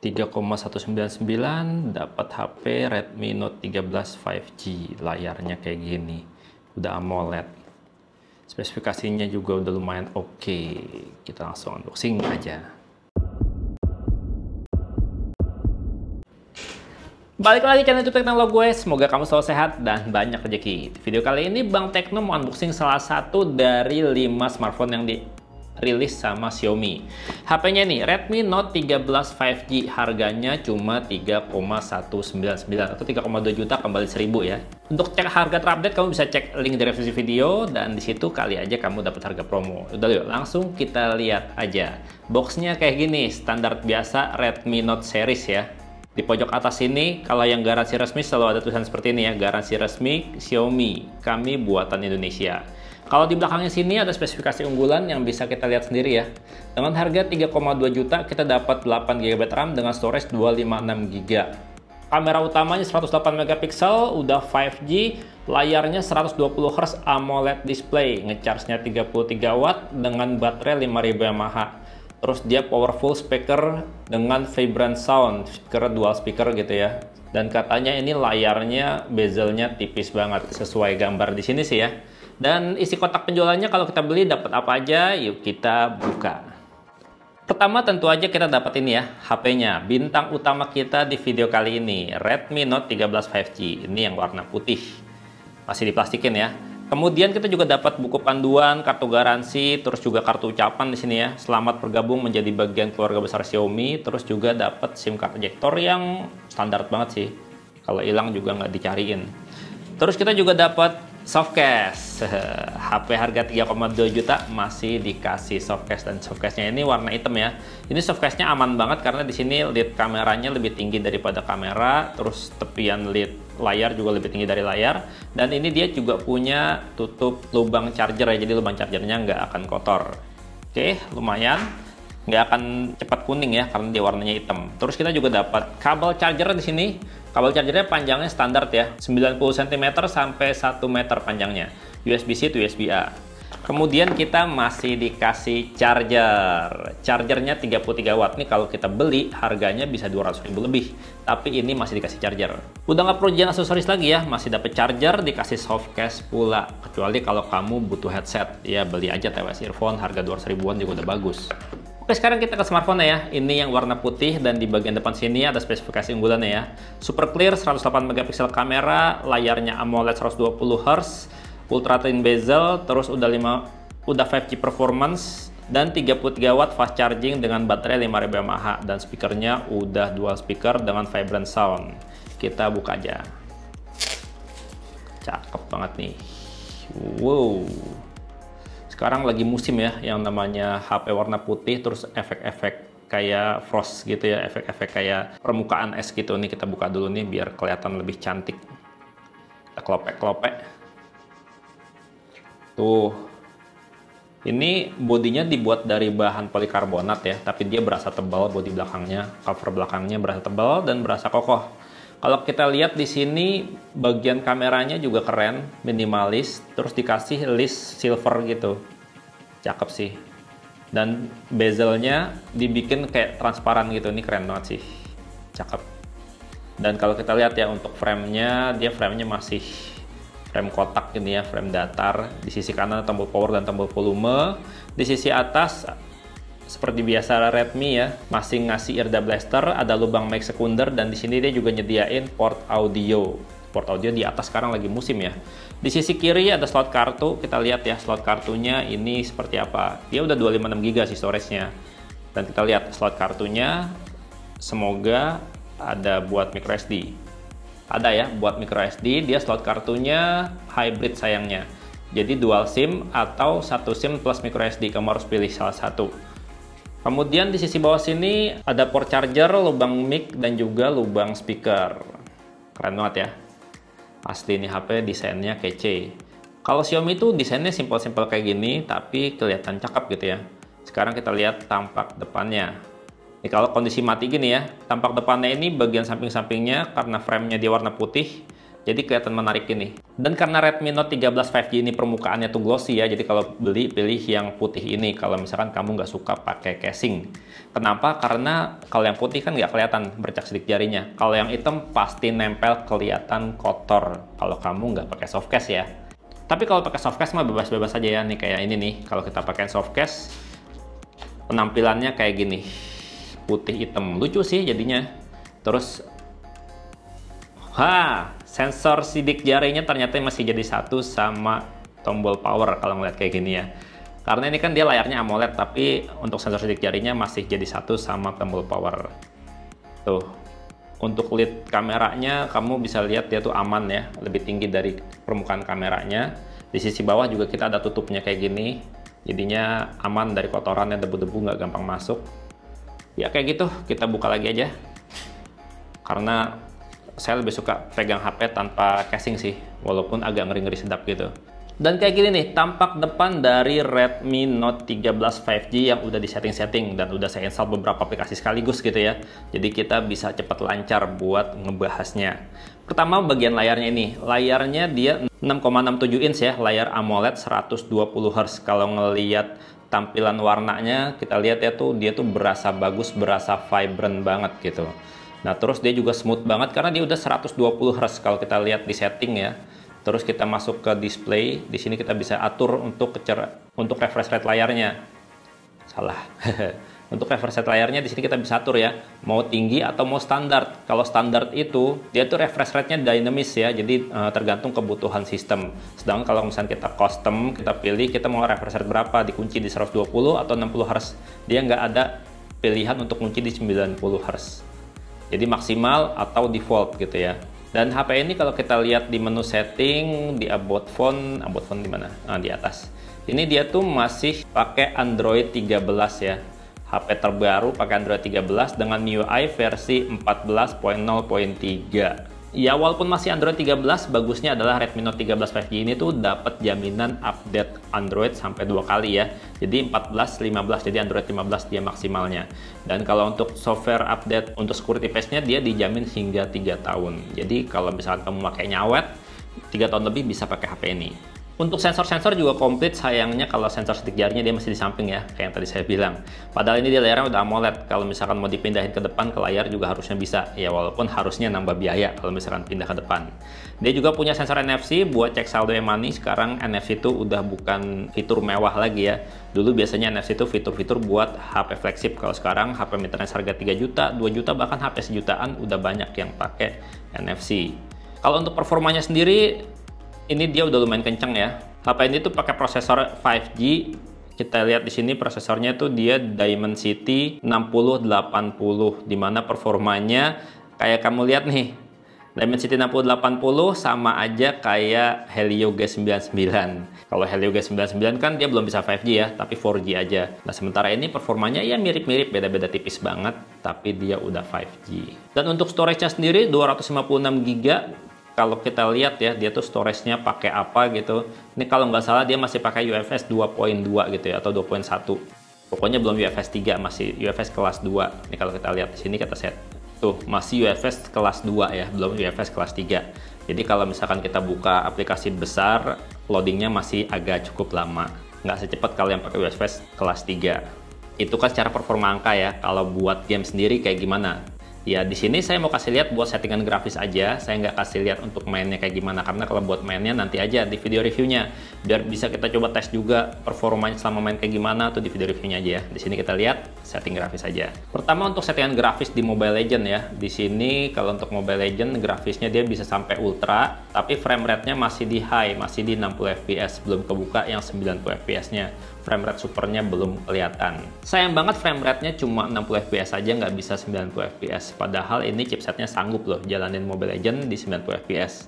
3,199 dapat HP Redmi Note 13 5G, layarnya kayak gini, udah AMOLED, spesifikasinya juga udah lumayan oke. Kita langsung unboxing aja. Balik lagi channel YouTube Teknologi gue, semoga kamu selalu sehat dan banyak rezeki. Di video kali ini Bang Tekno mau unboxing salah satu dari 5 smartphone yang dirilis sama Xiaomi. HP-nya nih Redmi Note 13 5G, harganya cuma 3,199 atau 3,2 juta kembali 1000 ya. Untuk cek harga terupdate kamu bisa cek link di deskripsi video dan di situ kali aja kamu dapat harga promo. Udah yuk, langsung kita lihat aja. Boxnya kayak gini, standar biasa Redmi Note series ya. Di pojok atas ini, kalau yang garansi resmi selalu ada tulisan seperti ini ya, garansi resmi Xiaomi, kami buatan Indonesia. Kalau di belakangnya sini ada spesifikasi unggulan yang bisa kita lihat sendiri ya. Dengan harga 3,2 juta, kita dapat 8 GB RAM dengan storage 256 GB. Kamera utamanya 108 megapiksel, udah 5G, layarnya 120 Hz AMOLED display, ngecharge-nya 33 watt dengan baterai 5000 mAh. Terus dia powerful speaker dengan vibrant sound, speaker dual speaker gitu ya. Dan katanya ini layarnya bezelnya tipis banget, sesuai gambar di sini sih ya. Dan isi kotak penjualannya kalau kita beli dapat apa aja, yuk kita buka. Pertama tentu aja kita dapat ini ya, HP-nya. Bintang utama kita di video kali ini, Redmi Note 13 5G. Ini yang warna putih. Masih diplastikin ya. Kemudian kita juga dapat buku panduan, kartu garansi, terus juga kartu ucapan di sini ya. Selamat bergabung menjadi bagian keluarga besar Xiaomi. Terus juga dapat SIM card ejector yang standar banget sih. Kalau hilang juga nggak dicariin. Terus kita juga dapat softcase. HP harga 3,2 juta masih dikasih softcase, dan softcase-nya ini warna hitam ya. Ini softcase-nya aman banget karena di sini lid kameranya lebih tinggi daripada kamera, terus tepian lid layar juga lebih tinggi dari layar, dan ini dia juga punya tutup lubang charger ya, jadi lubang chargernya nggak akan kotor. Oke, lumayan, nggak akan cepat kuning ya karena dia warnanya hitam. Terus kita juga dapat kabel charger di sini. Kabel chargernya panjangnya standar ya, 90 cm sampai 1 meter panjangnya, USB-C to USB-A. Kemudian kita masih dikasih charger. Chargernya 33 watt. Nih kalau kita beli harganya bisa 200.000 lebih. Tapi ini masih dikasih charger. Udah nggak perlu jajan aksesoris lagi ya. Masih dapat charger, dikasih softcase pula. Kecuali kalau kamu butuh headset. Ya beli aja TWS earphone, harga 200.000-an juga udah bagus. Oke, sekarang kita ke smartphone ya. Ini yang warna putih dan di bagian depan sini ada spesifikasi unggulannya ya. Super clear, 108 megapiksel kamera, layarnya AMOLED 120 Hz, ultra thin bezel, terus udah 5G performance dan 33 watt fast charging dengan baterai 5000 mAh, dan speakernya udah dual speaker dengan vibrant sound. Kita buka aja. Cakep banget nih. Wow. Sekarang lagi musim ya yang namanya HP warna putih, terus efek-efek kayak frost gitu ya, efek-efek kayak permukaan es gitu. Nih kita buka dulu nih biar kelihatan lebih cantik. Kita kelopek-kelopek. Tuh. Ini bodinya dibuat dari bahan polikarbonat ya, tapi dia berasa tebal bodi belakangnya, cover belakangnya berasa tebal dan berasa kokoh. Kalau kita lihat di sini bagian kameranya juga keren, minimalis, terus dikasih list silver gitu. Cakep sih. Dan bezelnya dibikin kayak transparan gitu, ini keren banget sih. Cakep. Dan kalau kita lihat ya untuk framenya, dia framenya masih frame kotak gini ya, frame datar. Di sisi kanan tombol power dan tombol volume. Di sisi atas seperti biasa Redmi ya, masih ngasih ear blaster, ada lubang mic sekunder, dan di sini dia juga nyediain port audio. Port audio di atas sekarang lagi musim ya. Di sisi kiri ada slot kartu, kita lihat ya slot kartunya ini seperti apa. Dia udah 256 GB sih storage-nya. Dan kita lihat slot kartunya, semoga ada buat microSD. Ada ya buat microSD, dia slot kartunya hybrid sayangnya. Jadi dual SIM atau satu SIM plus microSD, kamu harus pilih salah satu. Kemudian di sisi bawah sini ada port charger, lubang mic, dan juga lubang speaker. Keren banget ya. Asli ini HP desainnya kece. Kalau Xiaomi itu desainnya simpel-simpel kayak gini, tapi kelihatan cakep gitu ya. Sekarang kita lihat tampak depannya. Ini kalau kondisi mati gini ya, tampak depannya ini bagian samping-sampingnya karena framenya dia warna putih, Jadi kelihatan menarik ini. Dan karena Redmi Note 13 5G ini permukaannya tuh glossy ya, jadi kalau beli pilih yang putih ini kalau misalkan kamu nggak suka pakai casing. Kenapa? Karena kalau yang putih kan nggak kelihatan bercak sidik jarinya. Kalau yang hitam pasti nempel, kelihatan kotor kalau kamu nggak pakai softcase ya. Tapi kalau pakai softcase mah bebas-bebas aja ya. Nih kayak ini nih, kalau kita pakai softcase penampilannya kayak gini, putih hitam, lucu sih jadinya. Terus sensor sidik jarinya ternyata masih jadi satu sama tombol power kalau ngeliat kayak gini ya. Karena ini kan dia layarnya AMOLED, tapi untuk sensor sidik jarinya masih jadi satu sama tombol power. Tuh, untuk lead kameranya kamu bisa lihat dia tuh aman ya, lebih tinggi dari permukaan kameranya. Di sisi bawah juga kita ada tutupnya kayak gini, jadinya aman dari kotoran dan debu-debu, nggak gampang masuk. Ya kayak gitu, kita buka lagi aja. Karena saya lebih suka pegang HP tanpa casing sih, walaupun agak ngeri-ngeri sedap gitu. Dan kayak gini nih, tampak depan dari Redmi Note 13 5G yang udah di setting-setting dan udah saya install beberapa aplikasi sekaligus gitu ya. Jadi kita bisa cepat lancar buat ngebahasnya. Pertama bagian layarnya ini, layarnya dia 6,67 inch ya, layar AMOLED 120 Hz. Kalau ngelihat tampilan warnanya, kita lihat ya tuh, dia tuh berasa bagus, berasa vibrant banget gitu. Nah, terus dia juga smooth banget karena dia udah 120 Hz kalau kita lihat di setting ya. Terus kita masuk ke display, di sini kita bisa atur untuk refresh rate layarnya. Salah. Untuk refresh rate layarnya di sini kita bisa atur ya, mau tinggi atau mau standar. Kalau standar itu dia tuh refresh rate-nya dinamis ya, jadi tergantung kebutuhan sistem. Sedangkan kalau misalnya kita custom, kita pilih kita mau refresh rate berapa, dikunci di 120 atau 60 Hz. Dia nggak ada pilihan untuk kunci di 90 Hz. Jadi maksimal atau default gitu ya. Dan HP ini kalau kita lihat di menu setting, di about phone di mana? Nah, di atas. Ini dia tuh masih pakai Android 13 ya. HP terbaru pakai Android 13 dengan MIUI versi 14.0.3. Ya walaupun masih Android 13, bagusnya adalah Redmi Note 13 5G ini tuh dapat jaminan update Android sampai 2 kali ya. Jadi 14, 15, jadi Android 15 dia maksimalnya. Dan kalau untuk software update untuk security patch-nya dia dijamin hingga 3 tahun. Jadi kalau misalkan kamu makainya awet, 3 tahun lebih bisa pakai HP ini. Untuk sensor-sensor juga komplit, sayangnya kalau sensor sidik jarinya dia masih di samping ya, kayak yang tadi saya bilang. Padahal ini dia layarnya udah AMOLED, kalau misalkan mau dipindahin ke depan ke layar juga harusnya bisa, ya walaupun harusnya nambah biaya kalau misalkan pindah ke depan. Dia juga punya sensor NFC buat cek saldo e-money, sekarang NFC itu udah bukan fitur mewah lagi ya. Dulu biasanya NFC itu fitur-fitur buat HP flagship, kalau sekarang HP mid-range harga 3 juta, 2 juta, bahkan HP sejutaan udah banyak yang pakai NFC. Kalau untuk performanya sendiri, ini dia udah lumayan kenceng ya. HP ini tuh pakai prosesor 5G. Kita lihat di sini prosesornya tuh dia Dimensity 6080, dimana performanya kayak kamu lihat nih, Dimensity 6080 sama aja kayak Helio G99. Kalau Helio G99 kan dia belum bisa 5G ya, tapi 4G aja. Nah sementara ini performanya ya mirip-mirip, beda-beda tipis banget, tapi dia udah 5G. Dan untuk storage-nya sendiri 256 GB. Kalau kita lihat ya, dia tuh storage-nya pakai apa gitu. Ini kalau nggak salah dia masih pakai UFS 2.2 gitu ya, atau 2.1. Pokoknya belum UFS 3, masih UFS kelas 2. Ini kalau kita lihat di sini kita set. Tuh, masih UFS kelas 2 ya, belum UFS kelas 3. Jadi kalau misalkan kita buka aplikasi besar, loadingnya masih agak cukup lama. Nggak secepat kalau yang pakai UFS kelas 3. Itu kan secara performa angka ya. Kalau buat game sendiri kayak gimana? Ya di sini saya mau kasih lihat buat settingan grafis aja, saya nggak kasih lihat untuk mainnya kayak gimana, karena kalau buat mainnya nanti aja di video reviewnya, biar bisa kita coba tes juga performanya selama main kayak gimana tuh di video reviewnya aja ya. Di sini kita lihat setting grafis aja. Pertama untuk settingan grafis di Mobile Legends ya, di sini kalau untuk Mobile Legends grafisnya dia bisa sampai ultra, tapi frame rate-nya masih di high, masih di 60 fps, belum kebuka yang 90 fps-nya. Frame rate supernya belum kelihatan. Sayang banget frame rate-nya cuma 60 fps aja, nggak bisa 90 fps. Padahal ini chipsetnya sanggup loh jalanin Mobile Legends di 90 fps.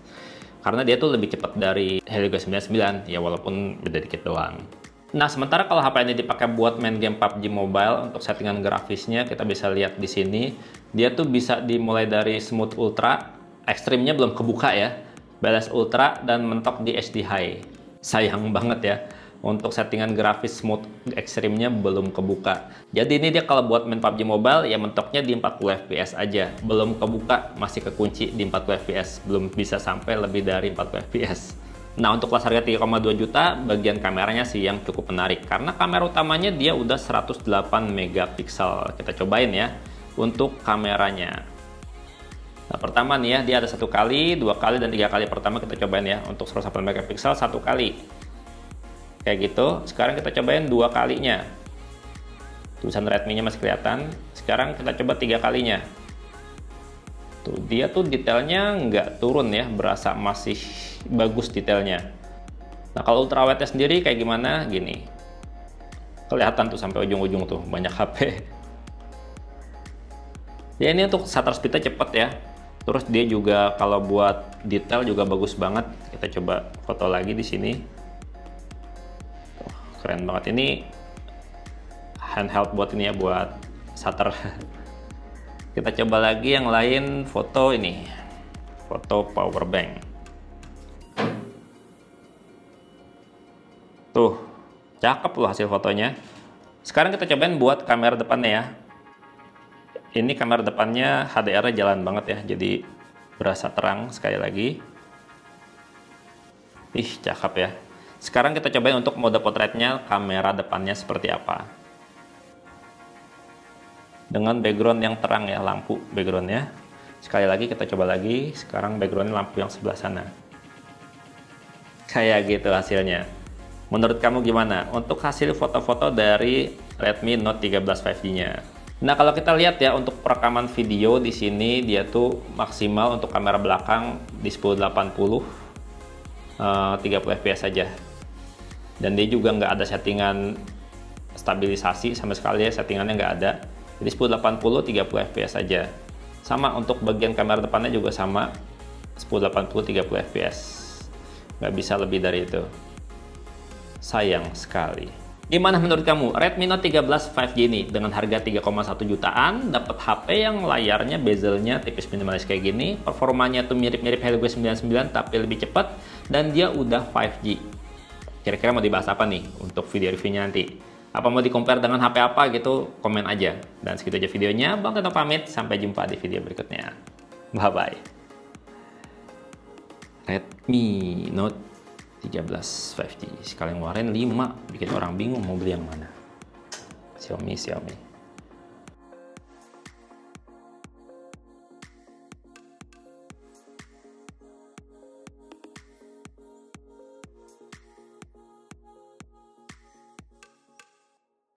Karena dia tuh lebih cepat dari Helio G99, ya walaupun beda dikit doang. Nah, sementara kalau HP ini dipakai buat main game PUBG Mobile, untuk settingan grafisnya kita bisa lihat di sini. Dia tuh bisa dimulai dari Smooth Ultra, ekstrimnya belum kebuka ya, Balance Ultra, dan mentok di HD High. Sayang banget ya. Untuk settingan grafis smooth ekstrimnya belum kebuka. Jadi ini dia kalau buat main PUBG Mobile ya mentoknya di 40 fps aja. Belum kebuka, masih kekunci di 40 fps. Belum bisa sampai lebih dari 40 fps. Nah, untuk kelas harga 3,2 juta, bagian kameranya sih yang cukup menarik. Karena kamera utamanya dia udah 108 megapiksel. Kita cobain ya untuk kameranya. Nah, pertama nih ya, dia ada 1 kali, 2 kali, dan 3 kali. Pertama kita cobain ya, untuk 108 megapiksel 1 kali. Kayak gitu. Sekarang kita cobain 2 kalinya. Tulisan Redmi-nya masih kelihatan. Sekarang kita coba 3 kalinya. Tuh, dia tuh detailnya nggak turun ya, berasa masih bagus detailnya. Nah, kalau ultrawide sendiri kayak gimana? Gini. Kelihatan tuh sampai ujung-ujung tuh, banyak HP. Ya, ini untuk shutter speed-nya cepet ya. Terus dia juga kalau buat detail juga bagus banget. Kita coba foto lagi di sini. Keren banget. Ini handheld buat ini ya, buat shutter. Kita coba lagi yang lain, foto ini. Foto power bank. Tuh, cakep loh hasil fotonya. Sekarang kita cobain buat kamera depannya ya. Ini kamera depannya HDR-nya jalan banget ya, jadi berasa terang sekali lagi. Ih, cakep ya. Sekarang kita cobain untuk mode potretnya, kamera depannya seperti apa. Dengan background yang terang ya, lampu backgroundnya. Sekali lagi kita coba lagi, sekarang backgroundnya lampu yang sebelah sana. Kayak gitu hasilnya. Menurut kamu gimana untuk hasil foto-foto dari Redmi Note 13 5G-nya? Nah, kalau kita lihat ya untuk perekaman video di sini dia tuh maksimal untuk kamera belakang di 1080 30 fps saja. Dan dia juga nggak ada settingan stabilisasi sama sekali ya, settingannya nggak ada. Jadi 1080 30 fps saja. Sama untuk bagian kamera depannya juga sama 1080 30 fps. Nggak bisa lebih dari itu. Sayang sekali. Gimana menurut kamu? Redmi Note 13 5G ini dengan harga 3,1 jutaan dapat HP yang layarnya bezelnya tipis minimalis kayak gini, performanya tuh mirip-mirip Helio G99 tapi lebih cepat, dan dia udah 5G. Kira-kira mau dibahas apa nih untuk video reviewnya nanti? Apa mau di-compare dengan HP apa gitu? Komen aja. Dan segitu aja videonya. Bang Teno pamit. Sampai jumpa di video berikutnya. Bye-bye. Redmi Note 13 5G. Sekali ngeluarin 5. Bikin orang bingung mau beli yang mana. Xiaomi.